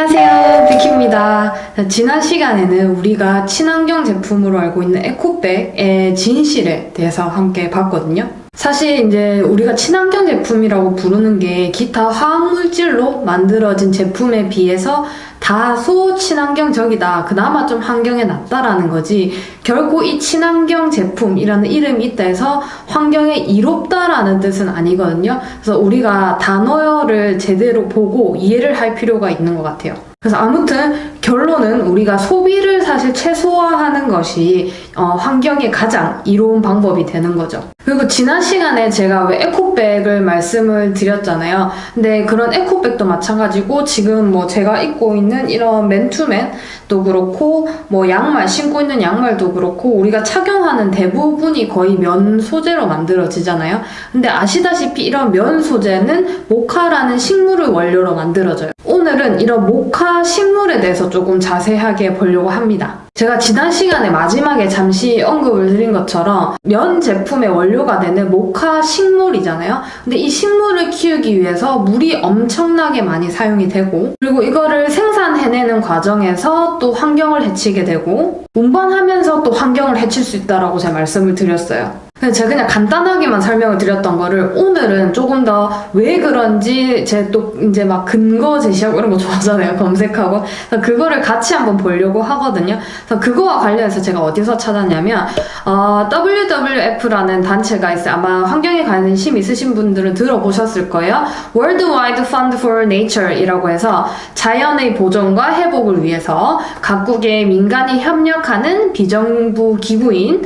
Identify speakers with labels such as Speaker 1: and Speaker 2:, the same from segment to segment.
Speaker 1: 안녕하세요, 비키입니다. 지난 시간에는 우리가 친환경 제품으로 알고 있는 에코백의 진실에 대해서 함께 봤거든요. 사실 이제 우리가 친환경 제품이라고 부르는 게 기타 화학물질로 만들어진 제품에 비해서 다소 친환경적이다, 그나마 좀 환경에 낫다라는 거지, 결코 이 친환경 제품이라는 이름이 있다 해서 환경에 이롭다라는 뜻은 아니거든요. 그래서 우리가 단어를 제대로 보고 이해를 할 필요가 있는 것 같아요. 그래서 아무튼 결론은 우리가 소비를 사실 최소화하는 것이 환경에 가장 이로운 방법이 되는 거죠. 그리고 지난 시간에 제가 왜 에코백을 말씀을 드렸잖아요. 근데 그런 에코백도 마찬가지고 지금 뭐 제가 입고 있는 이런 맨투맨도 그렇고 뭐 양말, 신고 있는 양말도 그렇고 우리가 착용하는 대부분이 거의 면 소재로 만들어지잖아요. 근데 아시다시피 이런 면 소재는 모카라는 식물을 원료로 만들어져요. 오늘은 이런 모카 식물에 대해서 조금 자세하게 보려고 합니다. 제가 지난 시간에 마지막에 잠시 언급을 드린 것처럼 면 제품의 원료가 되는 모카 식물이잖아요. 근데 이 식물을 키우기 위해서 물이 엄청나게 많이 사용이 되고, 그리고 이거를 생산해내는 과정에서 또 환경을 해치게 되고, 운반하면서 또 환경을 해칠 수 있다라고 제가 말씀을 드렸어요. 제가 그냥 간단하게만 설명을 드렸던 거를 오늘은 조금 더 왜 그런지 제가 또 이제 막 근거 제시하고 이런 거 좋아하잖아요. 검색하고. 그래서 그거를 같이 한번 보려고 하거든요. 그래서 그거와 관련해서 제가 어디서 찾았냐면 WWF라는 단체가 있어요. 아마 환경에 관심 있으신 분들은 들어보셨을 거예요. Worldwide Fund for Nature 이라고 해서 자연의 보존과 회복을 위해서 각국의 민간이 협력하는 비정부 기구인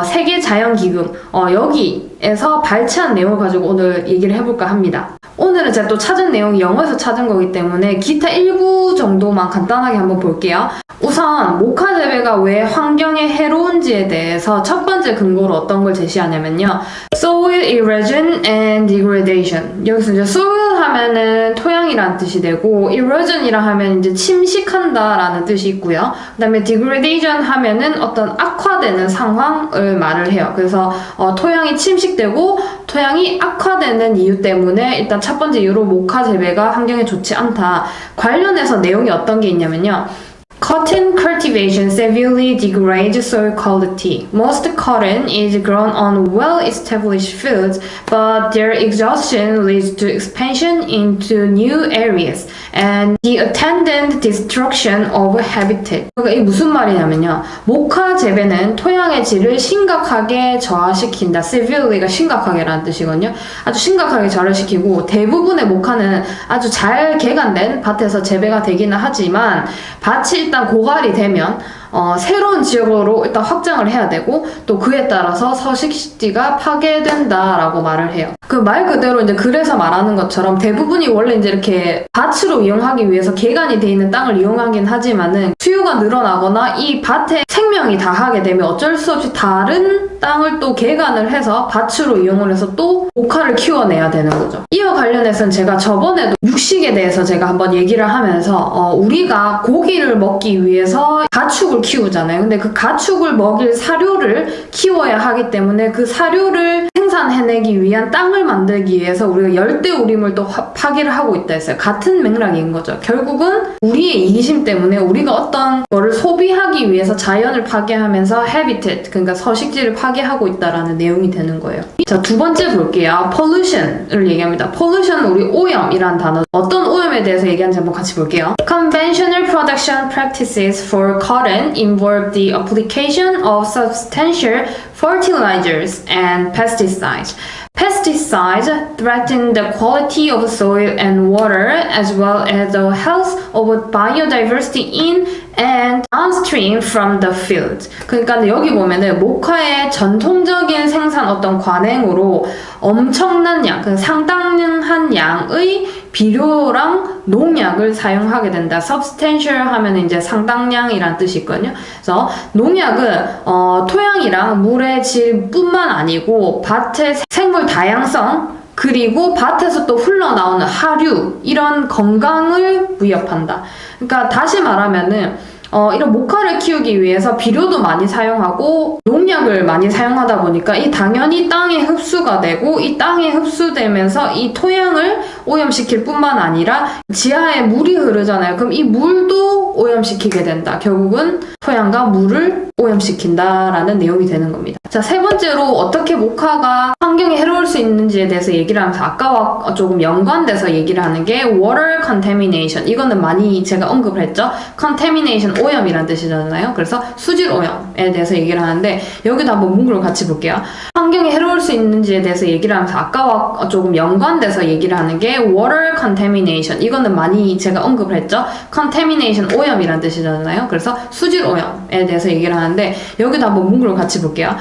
Speaker 1: 세계자연기금, 여기에서 발췌한 내용을 가지고 오늘 얘기를 해볼까 합니다. 오늘은 제가 또 찾은 내용이 영어에서 찾은 거기 때문에 기타 일부 정도만 간단하게 한번 볼게요. 우선 모카 재배가 왜 환경에 해로운지에 대해서 첫 번째 근거로 어떤 걸 제시하냐면요, soil erosion and degradation. 여기서 이제 soil 하면은 토양이라는 뜻이 되고, erosion이라 하면 이제 침식한다라는 뜻이 있고요. 그 다음에 degradation 하면은 어떤 악화되는 상황을 말을 해요. 그래서 토양이 침식되고 토양이 악화되는 이유 때문에 일단 첫 번째 이유로 모카 재배가 환경에 좋지 않다. 관련해서 내용이 어떤 게 있냐면요, Cotton cultivation severely degrades soil quality. Most cotton is grown on well-established fields, but their exhaustion leads to expansion into new areas and the attendant destruction of habitat. 그러니까 이게 무슨 말이냐면요, 모카 재배는 토양의 질을 심각하게 저하시킨다. severely가 심각하게라는 뜻이거든요. 아주 심각하게 저하시키고, 대부분의 모카는 아주 잘 개간된 밭에서 재배가 되기는 하지만 밭이 일단 고갈이 되면 새로운 지역으로 일단 확장을 해야 되고, 또 그에 따라서 서식지가 파괴된다라고 말을 해요. 그 말 그대로 이제 그래서 말하는 것처럼 대부분이 원래 이제 이렇게 밭으로 이용하기 위해서 개간이 돼 있는 땅을 이용하긴 하지만은 수요가 늘어나거나 이 밭에 생명이 다하게 되면 어쩔 수 없이 다른 땅을 또 개간을 해서 밭으로 이용을 해서 또 모카를 키워내야 되는 거죠. 이와 관련해서는 제가 저번에도 육식에 대해서 제가 한번 얘기를 하면서 우리가 고기를 먹기 위해서 가축을 키우잖아요. 근데 그 가축을 먹일 사료를 키워야 하기 때문에 그 사료를 생산해내기 위한 땅을 만들기 위해서 우리가 열대우림을 또 파괴를 하고 있다 했어요. 같은 맥락인 거죠. 결국은 우리의 이기심 때문에 우리가 어떤 거를 소비하기 위해서 자연을 파괴하면서 habitat, 그러니까 서식지를 파괴하고 있다라는 내용이 되는 거예요. 자, 두 번째 볼게요. pollution을 얘기합니다. pollution, 우리 오염이라는 단어, 어떤 오염에 대해서 얘기하는지 한번 같이 볼게요. Conventional production practices for cotton involve the application of substantial fertilizers and pesticides. Pesticides threaten the quality of soil and water as well as the health of biodiversity in and downstream from the field. 그러니까 여기 보면은 모카의 전통적인 생산 어떤 관행으로 엄청난 양, 상당한 양의 비료랑 농약을 사용하게 된다. substantial 하면 이제 상당량이란 뜻이 있거든요. 그래서 농약은 토양이랑 물의 질뿐만 아니고 밭의 생물 다양성, 그리고 밭에서 또 흘러나오는 하류, 이런 건강을 위협한다. 그러니까 다시 말하면은 이런 모카를 키우기 위해서 비료도 많이 사용하고 농약을 많이 사용하다 보니까 이 당연히 땅에 흡수가 되고 이 땅에 흡수되면서 이 토양을 오염시킬 뿐만 아니라 지하에 물이 흐르잖아요. 그럼 이 물도 오염시키게 된다. 결국은 토양과 물을 오염시킨다라는 내용이 되는 겁니다. 자, 세 번째로 어떻게 모카가 환경에 해로울 수 있는지에 대해서 얘기를 하면서 아까와 조금 연관돼서 얘기를 하는 게 water contamination. 이거는 많이 제가 언급을 했죠. contamination, 오염이란 뜻이잖아요. 그래서 수질 오염에 대해서 얘기를 하는데 여기도 한번 문구를 같이 볼게요. 환경에 해로울 수 있는지에 대해서 얘기를 하면서 아까와 조금 연관돼서 얘기를 하는 게 water contamination. 이거는 많이 제가 언급을 했죠. contamination, 오염이란 뜻이잖아요. 그래서 수질 오염에 대해서 얘기를 하는데 여기도 한번 문구를 같이 볼게요.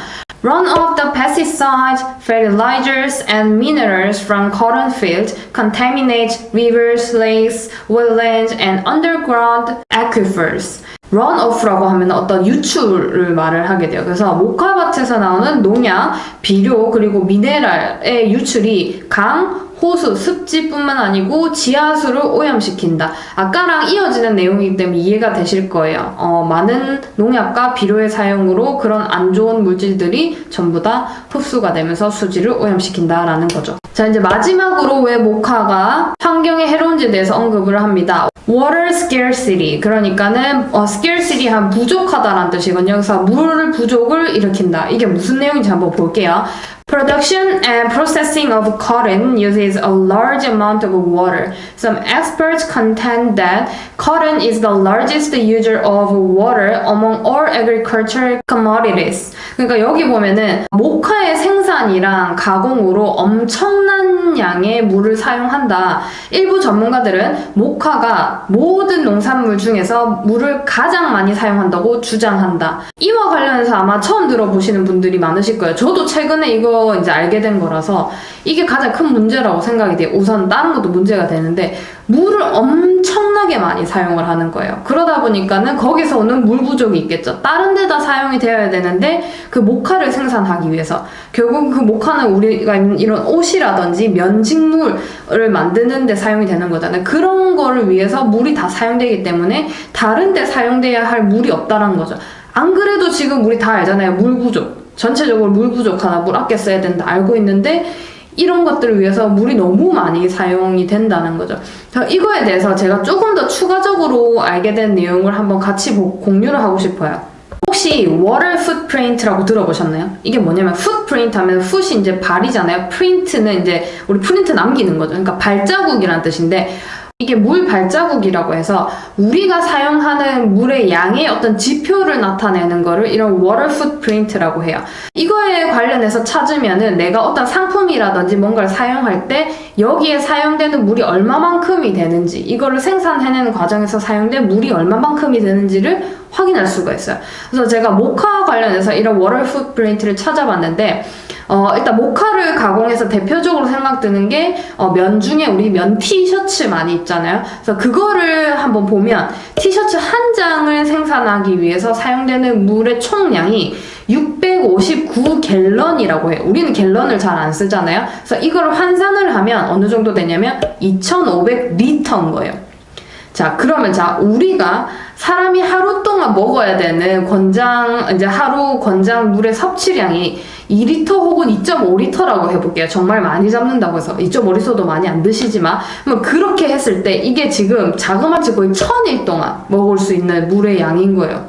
Speaker 1: Run off the pesticides, fertilizers, and minerals from cotton fields contaminate rivers, lakes, wetlands, and underground aquifers. runoff라고 하면 어떤 유출을 말을 하게 돼요. 그래서 모카밭에서 나오는 농약, 비료, 그리고 미네랄의 유출이 강, 호수, 습지뿐만 아니고 지하수를 오염시킨다. 아까랑 이어지는 내용이기 때문에 이해가 되실 거예요. 많은 농약과 비료의 사용으로 그런 안 좋은 물질들이 전부 다 흡수가 되면서 수질을 오염시킨다라는 거죠. 자, 이제 마지막으로 왜 모카가 환경에 해로운지에 대해서 언급을 합니다. Water scarcity, 그러니까는 scarcity 한 부족하다라는 뜻이거든요. 그래서 물 부족을 일으킨다. 이게 무슨 내용인지 한번 볼게요. Production and processing of cotton uses a large amount of water. Some experts contend that cotton is the largest user of water among all agricultural commodities. 그러니까 여기 보면은 모카의 생산이랑 가공으로 엄청난 양의 물을 사용한다. 일부 전문가들은 모카가 모든 농산물 중에서 물을 가장 많이 사용한다고 주장한다. 이와 관련해서 아마 처음 들어보시는 분들이 많으실 거예요. 저도 최근에 이거 이제 알게 된 거라서 이게 가장 큰 문제라고 생각이 돼요. 우선 다른 것도 문제가 되는데 물을 엄청나게 많이 사용을 하는 거예요. 그러다 보니까는 거기서 오는 물 부족이 있겠죠. 다른 데다 사용이 되어야 되는데 그 모카를 생산하기 위해서 결국 그 모카는 우리가 입는 이런 옷이라든지 면직물을 만드는 데 사용이 되는 거잖아요. 그런 거를 위해서 물이 다 사용되기 때문에 다른 데 사용돼야 할 물이 없다는 거죠. 안 그래도 지금 우리 다 알잖아요. 물 부족. 전체적으로 물 부족하다, 물 아껴 써야 된다 알고 있는데 이런 것들을 위해서 물이 너무 많이 사용이 된다는 거죠. 이거에 대해서 제가 조금 더 추가적으로 알게 된 내용을 한번 같이 공유를 하고 싶어요. 혹시 water footprint라고 들어보셨나요? 이게 뭐냐면 footprint 하면 foot이 이제 발이잖아요. print는 이제 우리 프린트 남기는 거죠. 그러니까 발자국이란 뜻인데 이게 물 발자국이라고 해서 우리가 사용하는 물의 양의 어떤 지표를 나타내는 거를 이런 water footprint라고 해요. 이거에 관련해서 찾으면은 내가 어떤 상품이라든지 뭔가를 사용할 때 여기에 사용되는 물이 얼마만큼이 되는지 이거를 생산해내는 과정에서 사용된 물이 얼마만큼이 되는지를 확인할 수가 있어요. 그래서 제가 모카 관련해서 이런 water footprint를 찾아봤는데 일단 모카를 가공해서 대표적으로 생각드는 게 면 중에 우리 면 티셔츠 많이 입잖아요. 그래서 그거를 한번 보면 티셔츠 한 장을 생산하기 위해서 사용되는 물의 총량이 659갤런이라고 해요. 우리는 갤런을 잘 안 쓰잖아요. 그래서 이거를 환산을 하면 어느 정도 되냐면 2,500리터인 거예요. 자, 그러면 우리가 사람이 하루 동안 먹어야 되는 하루 권장 물의 섭취량이 2리터 혹은 2.5리터라고 해볼게요. 정말 많이 잡는다고 해서 2.5리터도 많이 안 드시지만 그렇게 했을 때 이게 지금 자그마치 거의 1000일 동안 먹을 수 있는 물의 양인 거예요.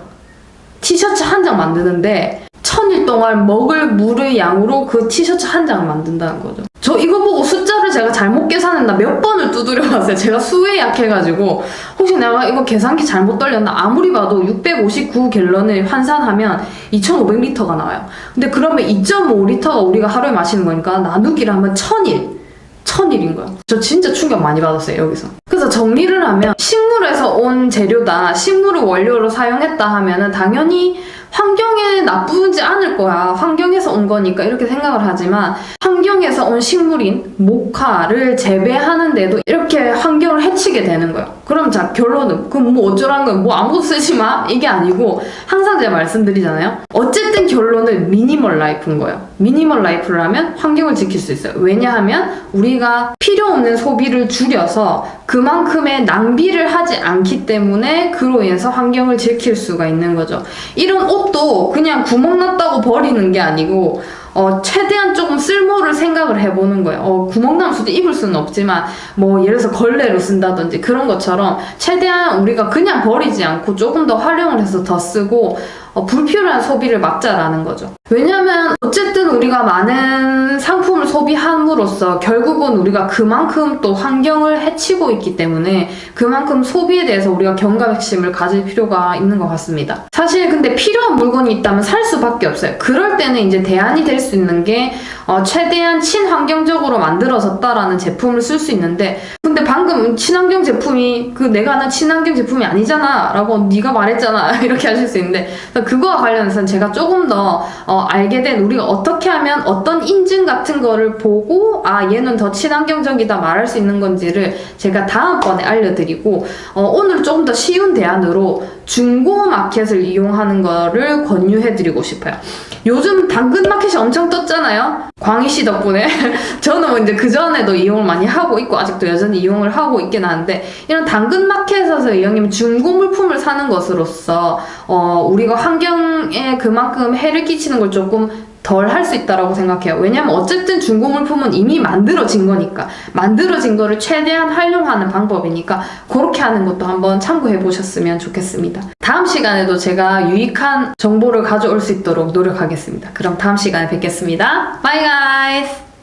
Speaker 1: 티셔츠 한 장 만드는데 1000일 동안 먹을 물의 양으로 그 티셔츠 한 장을 만든다는 거죠. 저 이거 보고 숫자를 제가 잘못 계산했나 몇 번을 두드려봤어요. 제가 수에 약해가지고 혹시 내가 이거 계산기 잘못 돌렸나 아무리 봐도 659갤런을 환산하면 2,500리터가 나와요. 근데 그러면 2.5리터가 우리가 하루에 마시는 거니까 나누기를 하면 1000일인 거예요. 저 진짜 충격 많이 받았어요, 여기서. 그래서 정리를 하면 식물에서 온 재료다, 식물을 원료로 사용했다 하면은 당연히 환경에 나쁘지 않을 거야. 환경에서 온 거니까 이렇게 생각을 하지만 환경에서 온 식물인 모카를 재배하는데도 이렇게 환경을 해치게 되는 거예요. 그럼 자, 결론은 그럼 뭐 어쩌라는 거예요? 뭐 아무것도 쓰지 마? 이게 아니고 항상 제가 말씀드리잖아요. 어쨌든 결론은 미니멀 라이프인 거예요. 미니멀 라이프를 하면 환경을 지킬 수 있어요. 왜냐하면 우리가 필요 없는 소비를 줄여서 그만큼의 낭비를 하지 않기 때문에 그로 인해서 환경을 지킬 수가 있는 거죠. 이런 옷도 그냥 구멍 났다고 버리는 게 아니고 최대한 조금 쓸모를 생각을 해보는 거예요. 구멍 나면 솔직히 입을 수는 없지만 뭐 예를 들어서 걸레로 쓴다든지 그런 것처럼 최대한 우리가 그냥 버리지 않고 조금 더 활용을 해서 더 쓰고 불필요한 소비를 막자라는 거죠. 왜냐면 어쨌든 우리가 많은 상품을 소비함으로써 결국은 우리가 그만큼 또 환경을 해치고 있기 때문에 그만큼 소비에 대해서 우리가 경각심을 가질 필요가 있는 것 같습니다. 사실 근데 필요한 물건이 있다면 살 수밖에 없어요. 그럴 때는 이제 대안이 될 수 있는 게 최대한 친환경적으로 만들어졌다라는 제품을 쓸 수 있는데 근데 방금 친환경 제품이 내가 하는 친환경 제품이 아니잖아 라고 네가 말했잖아 이렇게 하실 수 있는데 그거와 관련해서는 제가 조금 더 알게 된 우리가 어떻게 하면 어떤 인증 같은 거를 보고 얘는 더 친환경적이다 말할 수 있는 건지를 제가 다음번에 알려드리고 오늘 조금 더 쉬운 대안으로 중고 마켓을 이용하는 거를 권유해드리고 싶어요. 요즘 당근 마켓이 엄청 떴잖아요. 광희 씨 덕분에 저는 뭐 이제 그전에도 이용을 많이 하고 있고 아직도 여전히 이용을 하고 있긴 한데 이런 당근 마켓에서 이용하면 중고 물품을 사는 것으로서 우리가 환경에 그만큼 해를 끼치는 걸 조금 덜 할 수 있다라고 생각해요. 왜냐면 어쨌든 중고 물품은 이미 만들어진 거니까 만들어진 거를 최대한 활용하는 방법이니까 그렇게 하는 것도 한번 참고해 보셨으면 좋겠습니다. 다음 시간에도 제가 유익한 정보를 가져올 수 있도록 노력하겠습니다. 그럼 다음 시간에 뵙겠습니다. Bye guys!